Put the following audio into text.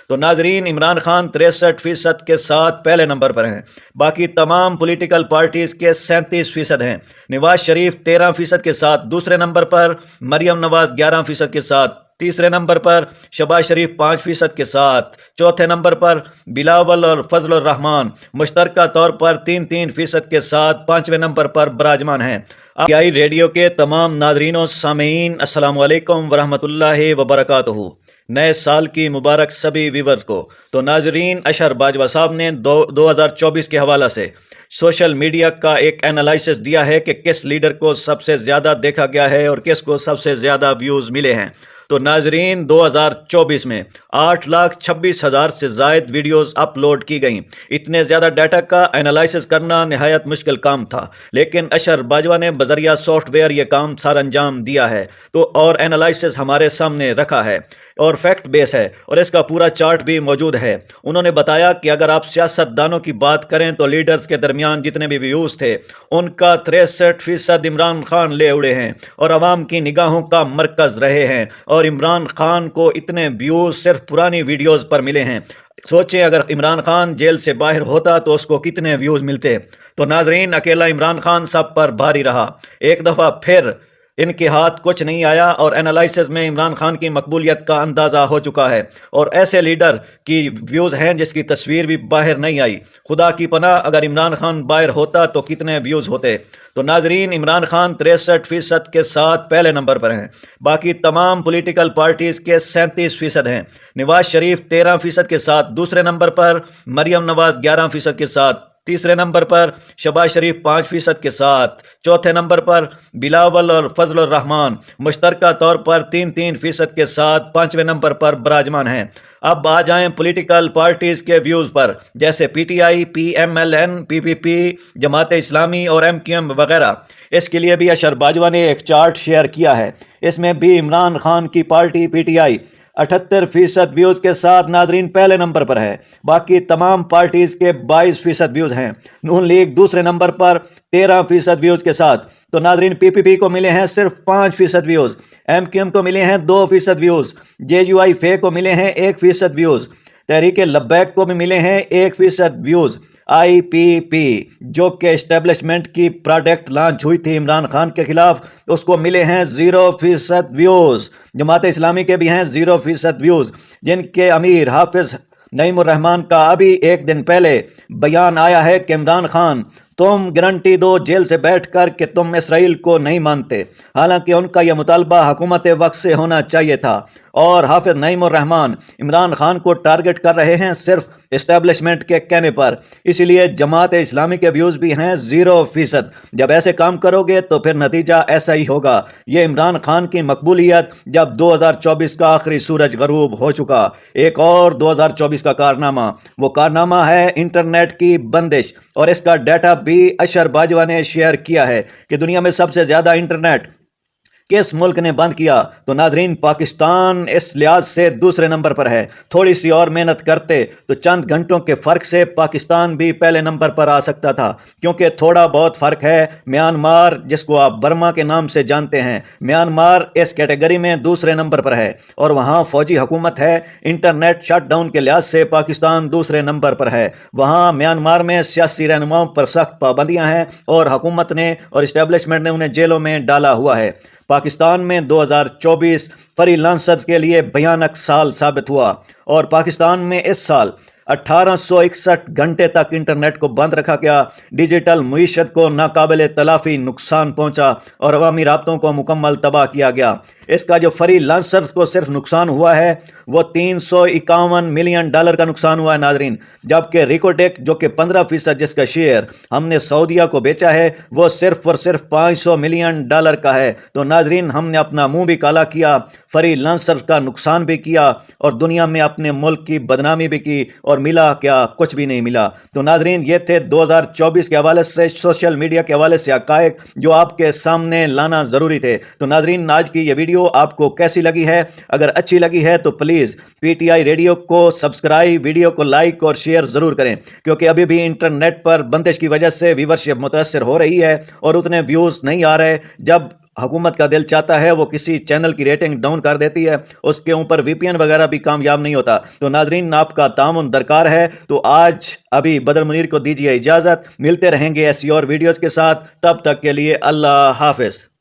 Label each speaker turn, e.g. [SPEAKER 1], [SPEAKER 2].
[SPEAKER 1] تو ناظرین، عمران خان 63% کے ساتھ پہلے نمبر پر ہیں، باقی تمام پولیٹیکل پارٹیز کے 37% ہیں۔ نواز شریف 13% کے ساتھ دوسرے نمبر پر، مریم نواز 11% کے ساتھ تیسرے نمبر پر، شہباز شریف 5% کے ساتھ چوتھے نمبر پر، بلاول اور فضل الرحمان مشترکہ طور پر 3% کے ساتھ پانچویں نمبر پر براجمان ہیں۔ آئی ریڈیو کے تمام ناظرین و سامعین، السلام علیکم ورحمۃ اللہ وبرکاتہ۔ نئے سال کی مبارک سبھی ویورز کو۔ تو ناظرین، اشر باجوہ صاحب نے 2024 کے حوالہ سے سوشل میڈیا کا ایک انالائسس دیا ہے کہ کس لیڈر کو سب سے زیادہ دیکھا گیا ہے اور کس کو سب سے زیادہ ویوز ملے ہیں۔ تو ناظرین، 2024 میں 8,26,000 سے زائد ویڈیوز اپلوڈ کی گئیں۔ اتنے زیادہ ڈیٹا کا انالائسس کرنا نہایت مشکل کام تھا، لیکن اشر باجوہ نے بذریعہ سافٹ ویئر یہ کام سر انجام دیا ہے تو اور انالائسس ہمارے سامنے رکھا ہے اور فیکٹ بیس ہے، اور اس کا پورا چارٹ بھی موجود ہے۔ انہوں نے بتایا کہ اگر آپ سیاست دانوں کی بات کریں تو لیڈرز کے درمیان جتنے بھی ویوز تھے ان کا 63% عمران خان لے اڑے ہیں اور عوام کی نگاہوں کا مرکز رہے ہیں، اور عمران خان کو اتنے ویوز صرف پرانی ویڈیوز پر ملے ہیں۔ سوچیں اگر عمران خان جیل سے باہر ہوتا تو اس کو کتنے ویوز ملتے۔ تو ناظرین، اکیلا عمران خان سب پر بھاری رہا۔ ایک دفعہ پھر ان کے ہاتھ کچھ نہیں آیا اور انالائسس میں عمران خان کی مقبولیت کا اندازہ ہو چکا ہے، اور ایسے لیڈر کی ویوز ہیں جس کی تصویر بھی باہر نہیں آئی۔ خدا کی پناہ، اگر عمران خان باہر ہوتا تو کتنے ویوز ہوتے۔ تو ناظرین، عمران خان 63% کے ساتھ پہلے نمبر پر ہیں، باقی تمام پولیٹیکل پارٹیز کے 37% ہیں۔ نواز شریف 13% کے ساتھ دوسرے نمبر پر، مریم نواز 11% کے ساتھ تیسرے نمبر پر، شہباز شریف 5% کے ساتھ چوتھے نمبر پر، بلاول اور فضل الرحمان مشترکہ طور پر 3% کے ساتھ پانچویں نمبر پر براجمان ہیں۔ اب آ جائیں پولیٹیکل پارٹیز کے ویوز پر، جیسے P T I, P M L N, P P P, Jamaat Islami اور ایم کیو ایم وغیرہ۔ اس کے لیے بھی اشر باجوہ نے ایک چارٹ شیئر کیا ہے۔ اس میں بھی عمران خان کی party P T I 78% views کے ساتھ ناظرین پہلے نمبر پر ہے، باقی تمام پارٹیز کے 22% ویوز ہیں۔ نون لیگ دوسرے نمبر پر 13% ویوز کے ساتھ۔ تو ناظرین، پی پی پی کو ملے ہیں صرف 5% ویوز، ایم کیو ایم کو ملے ہیں 2% ویوز، جے یو آئی فے کو ملے ہیں 1% ویوز، تحریک لبیک کو بھی ملے ہیں 1% ویوز، آئی پی پی جو کہ اسٹیبلشمنٹ کی پروڈکٹ لانچ ہوئی تھی عمران خان کے خلاف، اس کو ملے ہیں 0% ویوز۔ جماعت اسلامی کے بھی ہیں 0% ویوز، جن کے امیر حافظ نعیم الرحمان کا ابھی ایک دن پہلے بیان آیا ہے کہ عمران خان تم گارنٹی دو جیل سے بیٹھ کر کہ تم اسرائیل کو نہیں مانتے، حالانکہ ان کا یہ مطالبہ حکومت وقت سے ہونا چاہیے تھا، اور حافظ نعیم الرحمان عمران خان کو ٹارگٹ کر رہے ہیں صرف اسٹیبلشمنٹ کے کہنے پر۔ اسی لیے جماعت اسلامی کے ویوز بھی ہیں 0%۔ جب ایسے کام کرو گے تو پھر نتیجہ ایسا ہی ہوگا۔ یہ عمران خان کی مقبولیت جب 2024 کا آخری سورج غروب ہو چکا۔ ایک اور 2024 کا کارنامہ، وہ کارنامہ ہے انٹرنیٹ کی بندش، اور اس کا ڈیٹا بھی اشر باجوہ نے شیئر کیا ہے کہ دنیا میں سب سے زیادہ انٹرنیٹ کس ملک نے بند کیا۔ تو ناظرین، پاکستان اس لحاظ سے دوسرے نمبر پر ہے۔ تھوڑی سی اور محنت کرتے تو چند گھنٹوں کے فرق سے پاکستان بھی پہلے نمبر پر آ سکتا تھا، کیونکہ تھوڑا بہت فرق ہے۔ میانمار، جس کو آپ برما کے نام سے جانتے ہیں، میانمار اس کیٹیگری میں دوسرے نمبر پر ہے، اور وہاں فوجی حکومت ہے۔ انٹرنیٹ شٹ ڈاؤن کے لحاظ سے پاکستان دوسرے نمبر پر ہے۔ وہاں میانمار میں سیاسی رہنماؤں پر سخت پابندیاں ہیں، اور حکومت نے اور اسٹیبلشمنٹ نے انہیں جیلوں میں ڈالا ہوا ہے۔ پاکستان میں 2024 فری لانسرز کے لیے بھیانک سال ثابت ہوا، اور پاکستان میں اس سال 1861 گھنٹے تک انٹرنیٹ کو بند رکھا گیا۔ ڈیجیٹل معیشت کو ناقابل تلافی نقصان پہنچا اور عوامی رابطوں کو مکمل تباہ کیا گیا۔ اس کا جو فری لانسرز کو صرف نقصان ہوا ہے وہ $351 ملین کا نقصان ہوا ہے ناظرین، جبکہ ریکوٹیک جو کہ 15% جس کا شیئر ہم نے سعودیہ کو بیچا ہے وہ صرف اور صرف $500 ملین کا ہے۔ تو ناظرین، ہم نے اپنا منہ بھی کالا کیا، فری لانسرز کا نقصان بھی کیا، اور دنیا میں اپنے ملک کی بدنامی بھی کی، اور ملا کیا؟ کچھ بھی نہیں ملا۔ تو ناظرین، یہ تھے 2024 کے حوالے سے سوشل میڈیا کے حوالے سے حقائق جو آپ کے سامنے لانا ضروری تھے۔ تو ناظرین، آج کی یہ ویڈیو آپ کو کیسی لگی ہے؟ اگر اچھی لگی ہے تو please P T I radio کو سبسکرائب، ویڈیو کو لائک اور شیئر ضرور کریں، کیونکہ ابھی بھی انٹرنیٹ پر بندش کی وجہ سے ویورشپ متاثر ہو رہی ہے اور اتنے ویوز نہیں آ رہے۔ جب حکومت کا دل چاہتا ہے وہ کسی چینل کی ریٹنگ ڈاؤن کر دیتی ہے، اس کے اوپر وی پی این وغیرہ بھی کامیاب نہیں ہوتا۔ تو ناظرین، آپ کا تعاون درکار ہے، تو آج ابھی بدر منیر کو دیجیے اجازت، ملتے رہیں گے ایسی اور ویڈیوز کے ساتھ، تب تک کے لیے اللہ حافظ۔